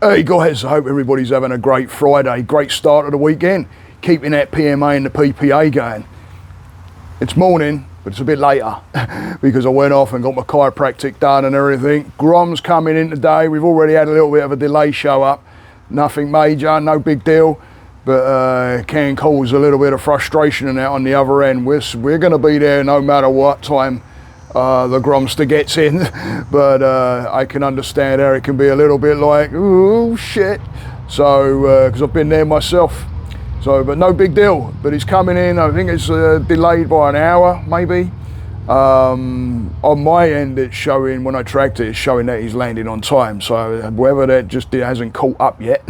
Hey guys, I hope everybody's having a great Friday, great start of the weekend, keeping that PMA and the PPA going. It's morning, but it's a bit later because I went off and got my chiropractic done and everything. Grom's coming in today. We've already had a little bit of a delay show up. Nothing major, no big deal, but can cause a little bit of frustration and out on the other end. We're going to be there no matter what time the Gromster gets in, but I can understand how it can be a little bit like, oh shit, so because I've been there myself, so but no big deal. But he's coming in. I think it's delayed by an hour maybe. On my end it's showing, when I tracked it, it's showing that he's landing on time, so whether that just hasn't caught up yet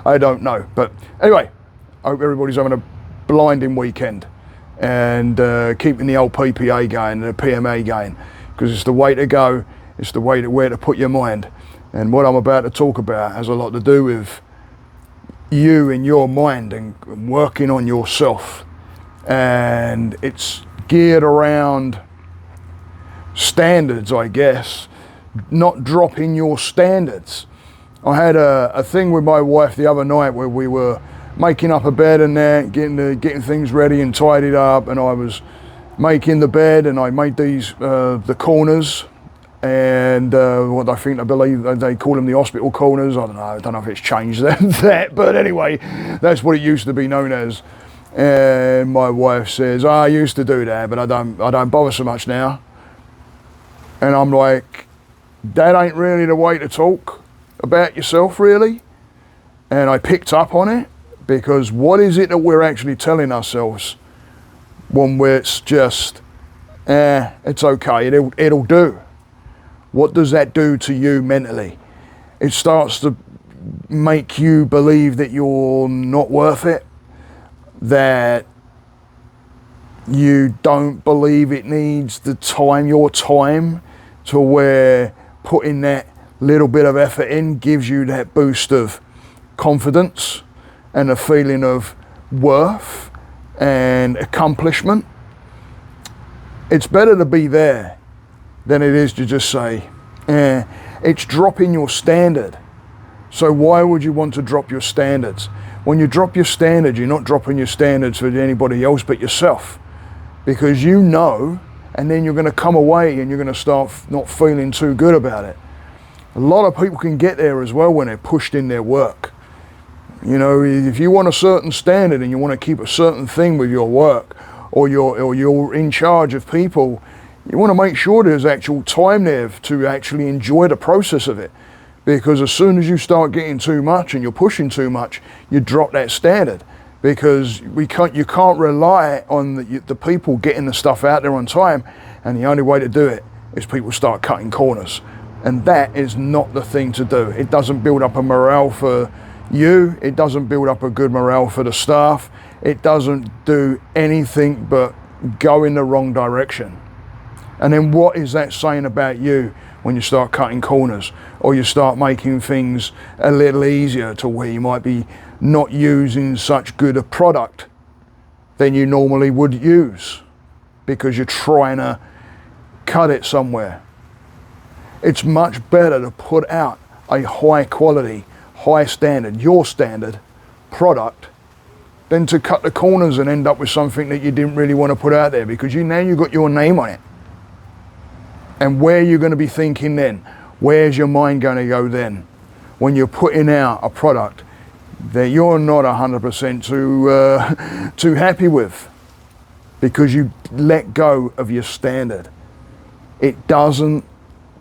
I don't know. But anyway, I hope everybody's having a blinding weekend and keeping the old PPA going and the PMA going, because it's the way to go. It's the way to where to put your mind. And what I'm about to talk about has a lot to do with you and your mind and working on yourself, and it's geared around standards, I guess, not dropping your standards. I had a thing with my wife the other night where we were making up a bed and that, getting things ready and tidied up, and I was making the bed and I made these the corners, and what I believe they call them the hospital corners. I don't know if it's changed that, but anyway, that's what it used to be known as. And my wife says, oh, I used to do that, but I don't bother so much now. And I'm like, that ain't really the way to talk about yourself, really. And I picked up on it, because what is it that we're actually telling ourselves when it's just, it's okay, it'll do? What does that do to you mentally? It starts to make you believe that you're not worth it, that you don't believe it needs your time, to where putting that little bit of effort in gives you that boost of confidence and a feeling of worth and accomplishment. It's better to be there than it is to just say, it's dropping your standard. So why would you want to drop your standards? When you drop your standards, you're not dropping your standards for anybody else but yourself, because you know, and then you're going to come away and you're going to start not feeling too good about it. A lot of people can get there as well when they're pushed in their work. You know, if you want a certain standard and you want to keep a certain thing with your work, or you're in charge of people, you want to make sure there's actual time there to actually enjoy the process of it. Because as soon as you start getting too much and you're pushing too much, you drop that standard. Because you can't rely on the people getting the stuff out there on time, and the only way to do it is people start cutting corners. And that is not the thing to do. It doesn't build up a morale for you, it doesn't build up a good morale for the staff, it doesn't do anything but go in the wrong direction. And then what is that saying about you when you start cutting corners, or you start making things a little easier to where you might be not using such good a product than you normally would use because you're trying to cut it somewhere? It's much better to put out a high quality, high standard, your standard product, than to cut the corners and end up with something that you didn't really want to put out there, because now you've got your name on it. And where you're going to be thinking then? Where's your mind going to go then? When you're putting out a product that you're not 100% too happy with, because you let go of your standard. It doesn't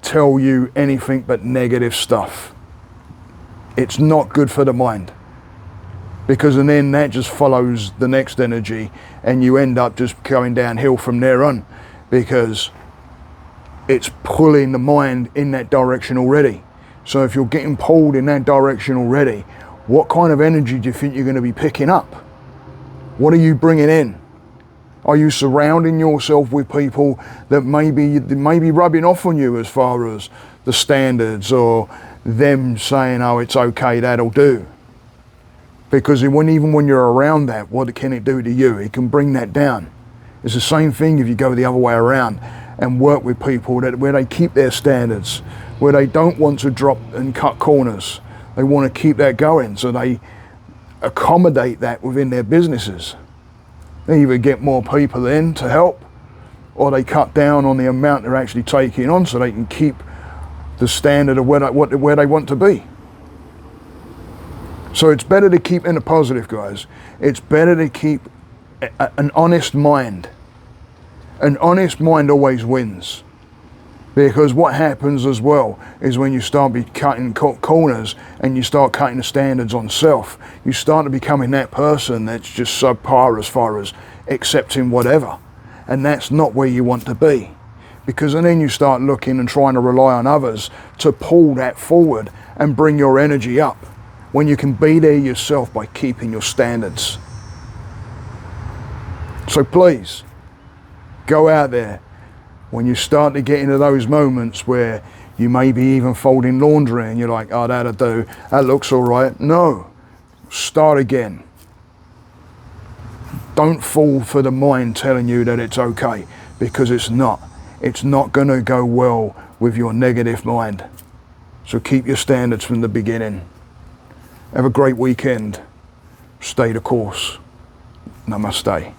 tell you anything but negative stuff. It's not good for the mind, because and then that just follows the next energy and you end up just going downhill from there on, because it's pulling the mind in that direction already. So if you're getting pulled in that direction already, what kind of energy do you think you're going to be picking up? What are you bringing in? Are you surrounding yourself with people that may be rubbing off on you as far as the standards, or them saying, oh, it's okay, that'll do? Because even when you're around that, what can it do to you? It can bring that down. It's the same thing if you go the other way around and work with people where they keep their standards, where they don't want to drop and cut corners, They want to keep that going, so they accommodate that within their businesses. They either get more people in to help, or they cut down on the amount they're actually taking on so they can keep the standard of where they want to be. So it's better to keep in the positive, guys. It's better to keep an honest mind. An honest mind always wins. Because what happens as well is when you start cutting corners and you start cutting the standards on self, you start to becoming that person that's just subpar as far as accepting whatever. And that's not where you want to be. Because then you start looking and trying to rely on others to pull that forward and bring your energy up, when you can be there yourself by keeping your standards. So please, go out there. When you start to get into those moments where you may be even folding laundry and you're like, oh, that'll do, that looks all right. No, start again. Don't fall for the mind telling you that it's okay, because it's not. It's not going to go well with your negative mind. So keep your standards from the beginning. Have a great weekend. Stay the course. Namaste.